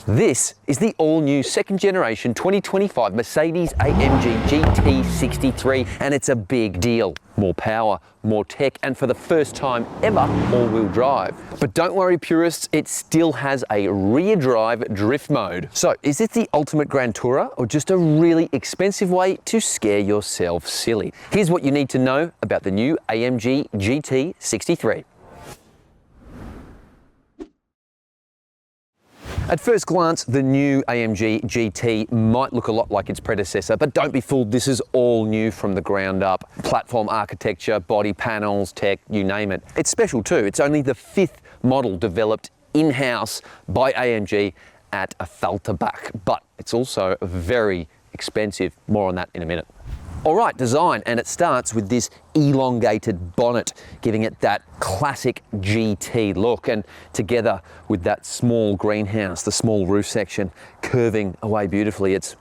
This is the all-new second generation 2025 Mercedes-AMG GT 63, and it's a big deal. More power, more tech, and for the first time ever, all-wheel drive. But don't worry purists, it still has a rear drive drift mode. So is it the ultimate Grand Tourer or just a really expensive way to scare yourself silly? Here's what you need to know about the new AMG GT 63. At first glance, the new AMG GT might look a lot like its predecessor, but don't be fooled, this is all new from the ground up. Platform architecture, body panels, tech, you name it. It's special too, it's only the 5th model developed in-house by AMG at a Falterbach, but it's also very expensive. More on that in a minute. All right, design, and it starts with this elongated bonnet, giving it that classic GT look, and together with that small greenhouse, the small roof section, curving away beautifully, it's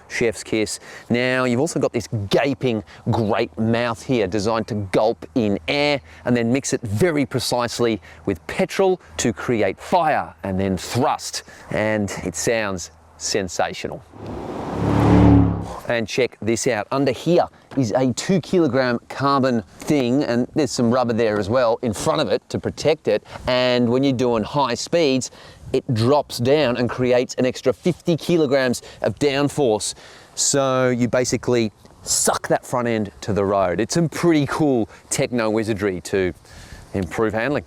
chef's kiss. Now, you've also got this gaping great mouth here, designed to gulp in air and then mix it very precisely with petrol to create fire and then thrust, and it sounds sensational. And check this out, under here is a 2 kilogram carbon thing, and there's some rubber there as well in front of it to protect it, and when you're doing high speeds it drops down and creates an extra 50 kilograms of downforce, so you basically suck that front end to the road. It's some pretty cool techno wizardry to improve handling.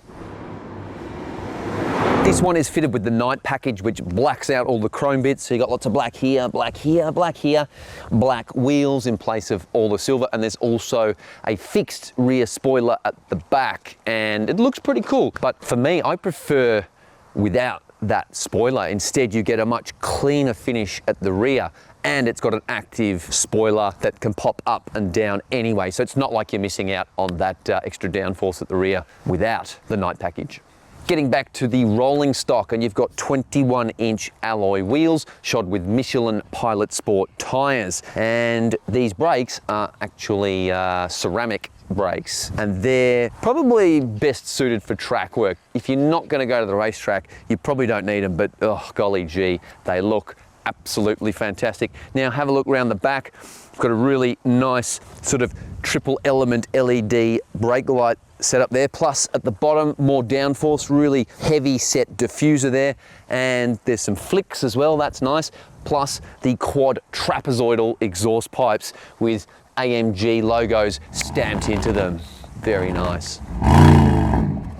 This one is fitted with the night package, which blacks out all the chrome bits. So you got lots of black here, black here, black here, black wheels in place of all the silver. And there's also a fixed rear spoiler at the back, and it looks pretty cool. But for me, I prefer without that spoiler. Instead, you get a much cleaner finish at the rear, and it's got an active spoiler that can pop up and down anyway. So it's not like you're missing out on that extra downforce at the rear without the night package. Getting back to the rolling stock, and you've got 21-inch alloy wheels shod with Michelin Pilot Sport tyres, and these brakes are actually ceramic brakes, and they're probably best suited for track work. If you're not going to go to the racetrack, you probably don't need them, but oh golly gee, they look absolutely fantastic. Now have a look around the back. We've got a really nice sort of triple element LED brake light set up there, plus at the bottom more downforce, really heavy set diffuser there, and there's some flicks as well, that's nice, plus the quad trapezoidal exhaust pipes with AMG logos stamped into them. Very nice.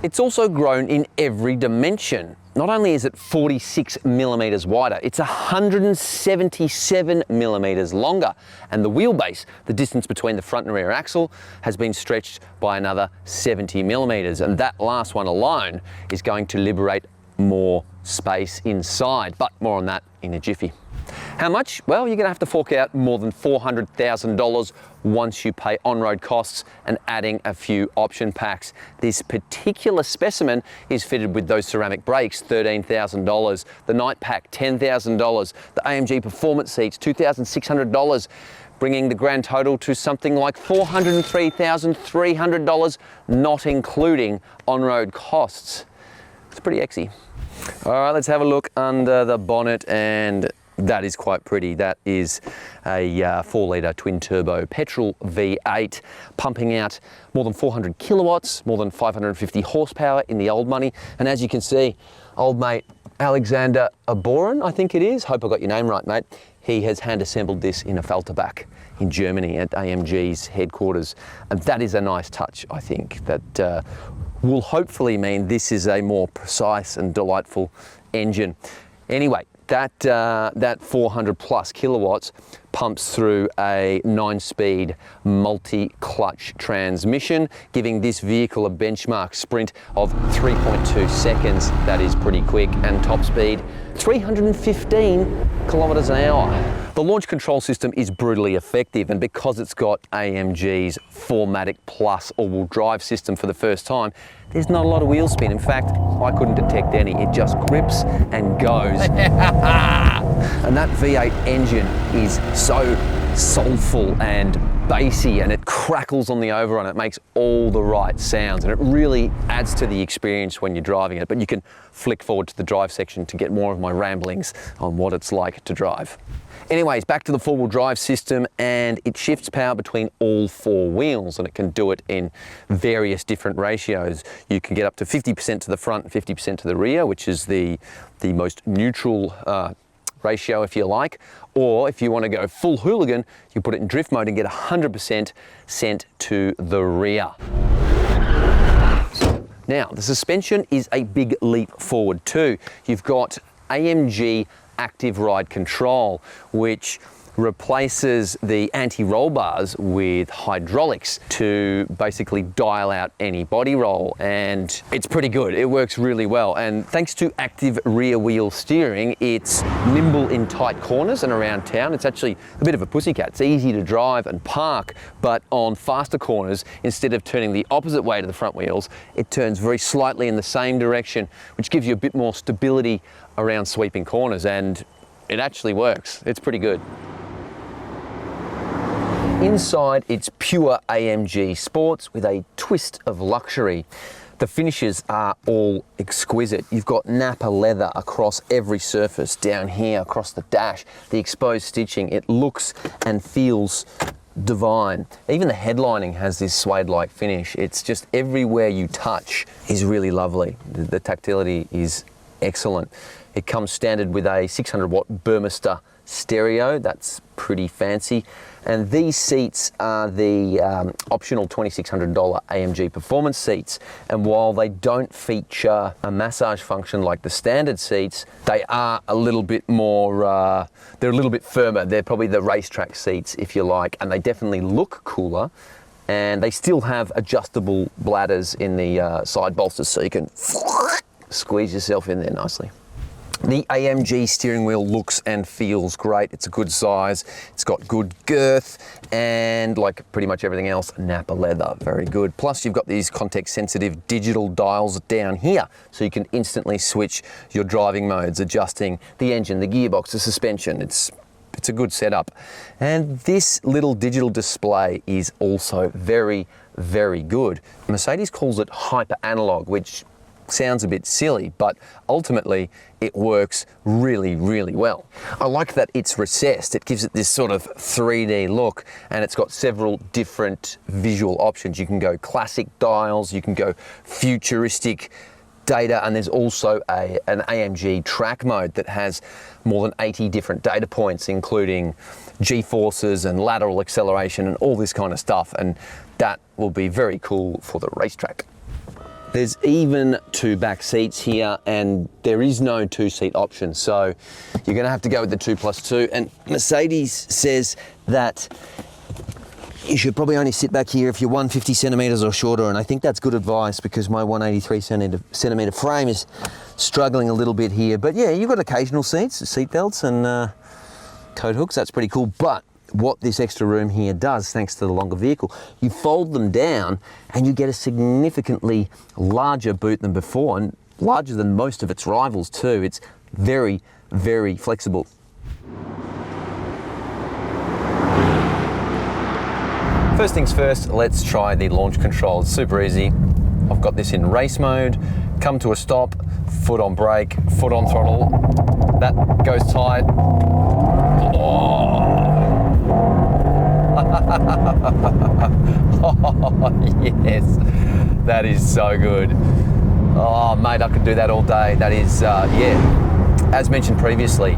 It's also grown in every dimension. Not only is it 46 millimeters wider, it's 177 millimeters longer. And the wheelbase, the distance between the front and rear axle, has been stretched by another 70 millimeters. And that last one alone is going to liberate more space inside, but more on that in a jiffy. How much? Well, you're gonna have to fork out more than $400,000 once you pay on-road costs and adding a few option packs. This particular specimen is fitted with those ceramic brakes, $13,000. The night pack, $10,000. The AMG performance seats, $2,600. Bringing the grand total to something like $403,300, not including on-road costs. It's pretty exy. All right, let's have a look under the bonnet, and that is quite pretty. That is a 4-litre twin-turbo petrol V8, pumping out more than 400 kilowatts, more than 550 horsepower in the old money. And as you can see, old mate Alexander Aboren, I think it is, hope I got your name right, mate, he has hand-assembled this in a Falterbach in Germany at AMG's headquarters. And that is a nice touch, I think, that will hopefully mean this is a more precise and delightful engine. Anyway, that 400 plus kilowatts pumps through a 9-speed multi-clutch transmission, giving this vehicle a benchmark sprint of 3.2 seconds. That is pretty quick, and top speed 315 kilometers an hour. The launch control system is brutally effective, and because it's got AMG's 4MATIC Plus all-wheel drive system for the first time, there's not a lot of wheel spin. In fact, I couldn't detect any. It just grips and goes. And that V8 engine is so soulful and bassy and it crackles on the overrun. It makes all the right sounds and it really adds to the experience when you're driving it. But you can flick forward to the drive section to get more of my ramblings on what it's like to drive. Anyways, back to the four-wheel drive system, and it shifts power between all four wheels, and it can do it in various different ratios. You can get up to 50% to the front and 50% to the rear, which is the most neutral ratio, if you like. Or if you want to go full hooligan, you put it in drift mode and get 100% sent to the rear. Now, the suspension is a big leap forward too. You've got AMG active ride control, which replaces the anti-roll bars with hydraulics to basically dial out any body roll, and it's pretty good. It works really well, and thanks to active rear wheel steering, it's nimble in tight corners and around town. It's actually a bit of a pussycat. It's easy to drive and park, but on faster corners, instead of turning the opposite way to the front wheels, it turns very slightly in the same direction, which gives you a bit more stability around sweeping corners, and it actually works. It's pretty good. Inside, it's pure AMG sports with a twist of luxury. The finishes are all exquisite. You've got Napa leather across every surface, down here across the dash, the exposed stitching. It looks and feels divine. Even the headlining has this suede-like finish. It's just everywhere you touch is really lovely. The tactility is excellent. It comes standard with a 600-watt Burmester stereo. That's pretty fancy. And these seats are the optional $2,600 AMG performance seats. And while they don't feature a massage function like the standard seats, they are a little bit more, they're a little bit firmer. They're probably the racetrack seats, if you like, and they definitely look cooler. And they still have adjustable bladders in the side bolsters, so you can squeeze yourself in there nicely. The AMG steering wheel looks and feels great. It's a good size, it's got good girth, and like pretty much everything else, Napa leather, very good. Plus you've got these context sensitive digital dials down here, so you can instantly switch your driving modes, adjusting the engine, the gearbox, the suspension. It's a good setup. And this little digital display is also very, very good. Mercedes calls it hyper-analogue, which sounds a bit silly, but ultimately it works really, really well. I like that it's recessed. It gives it this sort of 3D look, and it's got several different visual options. You can go classic dials, you can go futuristic data, and there's also an AMG track mode that has more than 80 different data points, including G-forces and lateral acceleration and all this kind of stuff, and that will be very cool for the racetrack. There's even two back seats here, and there is no two-seat option, so you're going to have to go with the 2+2. And Mercedes says that you should probably only sit back here if you're 150 centimeters or shorter, and I think that's good advice because my 183 centimeter frame is struggling a little bit here. But yeah, you've got occasional seats, seat belts, and coat hooks. That's pretty cool. But what this extra room here does, thanks to the longer vehicle, you fold them down and you get a significantly larger boot than before, and larger than most of its rivals too. It's very, very flexible. First things first, let's try the launch control. It's super easy. I've got this in race mode. Come to a stop, foot on brake, foot on throttle. That goes tight. Oh. Oh, yes, that is so good. Oh, mate, I could do that all day. That is, yeah, as mentioned previously,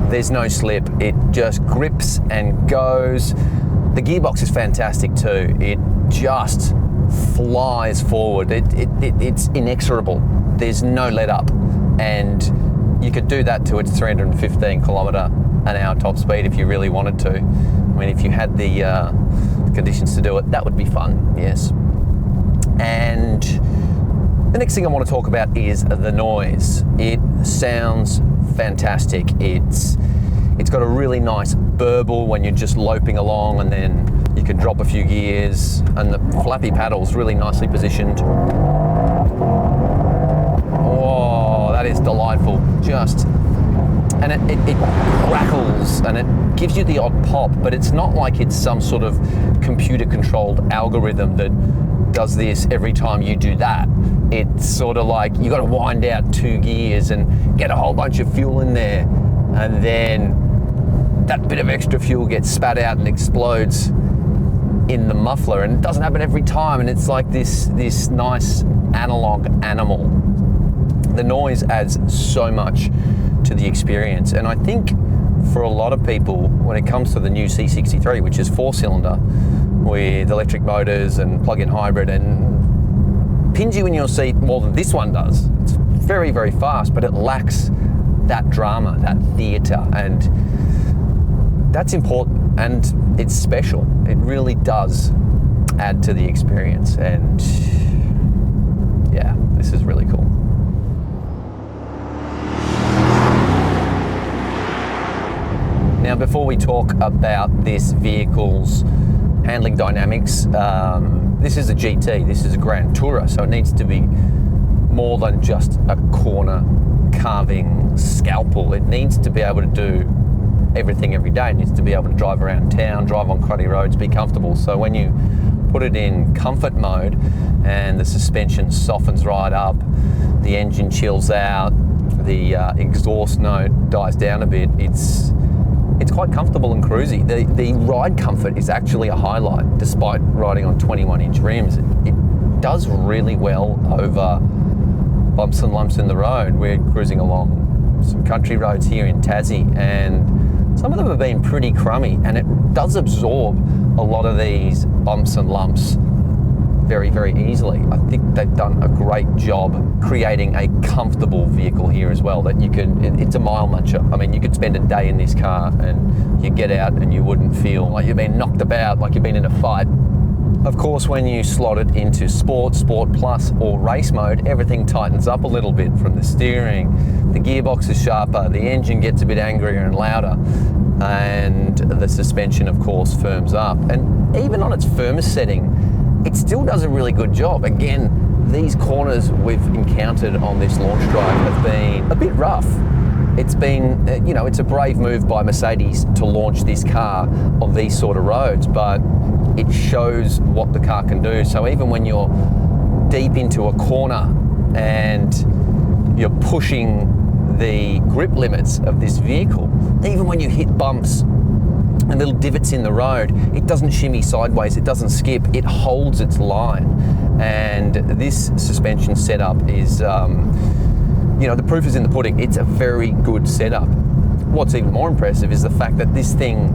there's no slip. It just grips and goes. The gearbox is fantastic too. It just flies forward. It's inexorable. There's no let up, and you could do that to its 315 kilometre an hour top speed if you really wanted to. I mean, if you had the conditions to do it, that would be fun, yes. And the next thing I want to talk about is the noise. It sounds fantastic. It's got a really nice burble when you're just loping along, and then you can drop a few gears, and the flappy paddle's really nicely positioned. Oh, that is delightful. Just and it crackles and it gives you the odd pop, but it's not like it's some sort of computer controlled algorithm that does this every time you do that. It's sort of like you got to wind out 2 gears and get a whole bunch of fuel in there, and then that bit of extra fuel gets spat out and explodes in the muffler, and it doesn't happen every time, and it's like this nice analog animal. The noise adds so much to the experience, and I think for a lot of people, when it comes to the new C63, which is 4-cylinder with electric motors and plug-in hybrid, and pins you in your seat more than this one does. It's very, very fast, but it lacks that drama, that theatre, and that's important, and it's special. It really does add to the experience, and yeah, this is really cool. Now, before we talk about this vehicle's handling dynamics, this is a GT, this is a Grand Tourer, so it needs to be more than just a corner carving scalpel. It needs to be able to do everything every day. It needs to be able to drive around town, drive on cruddy roads, be comfortable. So when you put it in comfort mode and the suspension softens right up, the engine chills out, the exhaust note dies down a bit, it's quite comfortable and cruisy. The ride comfort is actually a highlight, despite riding on 21-inch rims. It does really well over bumps and lumps in the road. We're cruising along some country roads here in Tassie, and some of them have been pretty crummy, and it does absorb a lot of these bumps and lumps very, very easily. I think they've done a great job creating a comfortable vehicle here as well, that you can, it's a mile muncher. I mean, you could spend a day in this car and you get out and you wouldn't feel like you've been knocked about, like you've been in a fight. Of course, when you slot it into Sport, Sport Plus or Race mode, everything tightens up a little bit, from the steering, the gearbox is sharper, the engine gets a bit angrier and louder, and the suspension, of course, firms up. And even on its firmest setting, it still does a really good job. Again, these corners we've encountered on this launch drive have been a bit rough. It's been, it's a brave move by Mercedes to launch this car on these sort of roads, but it shows what the car can do. So even when you're deep into a corner and you're pushing the grip limits of this vehicle, even when you hit bumps and little divots in the road, it doesn't shimmy sideways, it doesn't skip, it holds its line. And this suspension setup is, the proof is in the pudding. It's a very good setup. What's even more impressive is the fact that this thing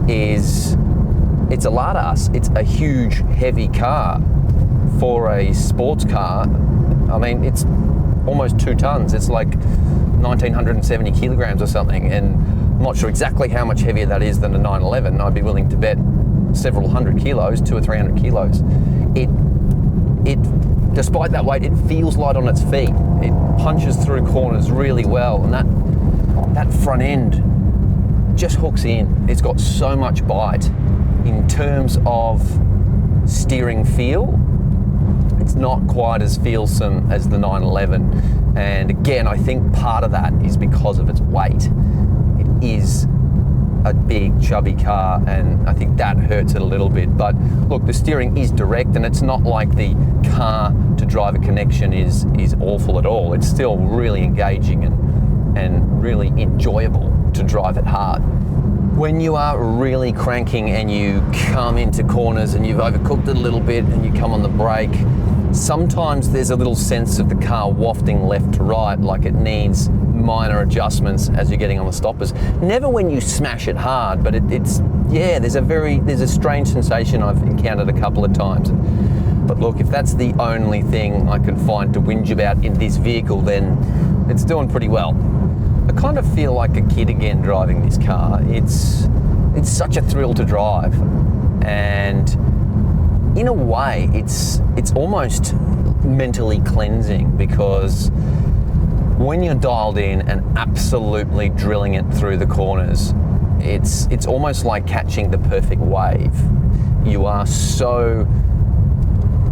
it's a Lardas. It's a huge, heavy car for a sports car. I mean, it's almost 2 tons. It's like 1,970 kilograms or something, and I'm not sure exactly how much heavier that is than a 911. I'd be willing to bet several hundred kilos, 200 or 300 kilos. It, despite that weight, it feels light on its feet. It punches through corners really well, and that front end just hooks in. It's got so much bite. In terms of steering feel, it's not quite as feelsome as the 911. And again, I think part of that is because of its weight. It is a big, chubby car, and I think that hurts it a little bit. But look, the steering is direct, and it's not like the car to driver connection is awful at all. It's still really engaging and really enjoyable to drive it hard. When you are really cranking and you come into corners and you've overcooked it a little bit and you come on the brake, sometimes there's a little sense of the car wafting left to right, like it needs minor adjustments as you're getting on the stoppers. Never when you smash it hard, but there's a strange sensation I've encountered a couple of times. But look, if that's the only thing I can find to whinge about in this vehicle, then it's doing pretty well. I kind of feel like a kid again driving this car. It's such a thrill to drive, and in a way it's almost mentally cleansing, because when you're dialed in and absolutely drilling it through the corners, it's almost like catching the perfect wave. You are so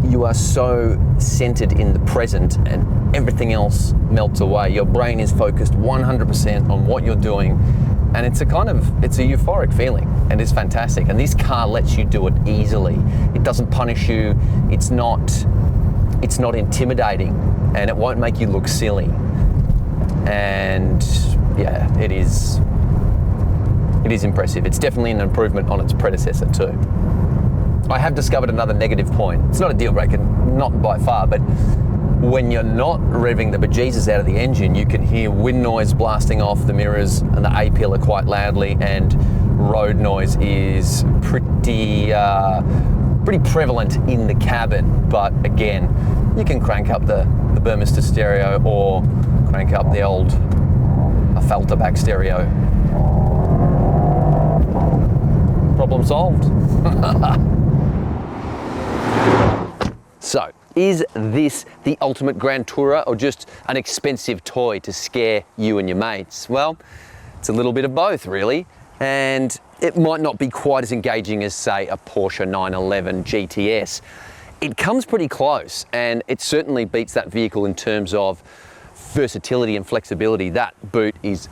you are so centered in the present and everything else melts away. Your brain is focused 100% on what you're doing, and it's a euphoric feeling, and it's fantastic. And this car lets you do it easily. It doesn't punish you. It's not intimidating, and it won't make you look silly. And yeah, it is impressive. It's definitely an improvement on its predecessor too. I have discovered another negative point. It's not a deal breaker, not by far, but when you're not revving the bejesus out of the engine, you can hear wind noise blasting off the mirrors and the A-pillar quite loudly, and road noise is pretty prevalent in the cabin. But again, you can crank up the Burmester stereo or crank up the old filter back stereo. Problem solved. So, is this the ultimate Grand Tourer or just an expensive toy to scare you and your mates? Well, it's a little bit of both really, and it might not be quite as engaging as, say, a Porsche 911 GTS. It comes pretty close, and it certainly beats that vehicle in terms of versatility and flexibility. That boot is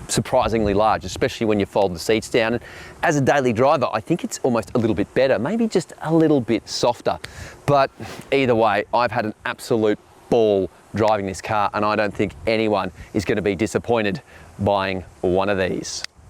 surprisingly large, especially when you fold the seats down. And as a daily driver, I think it's almost a little bit better, maybe just a little bit softer. But either way, I've had an absolute ball driving this car, and I don't think anyone is going to be disappointed buying one of these.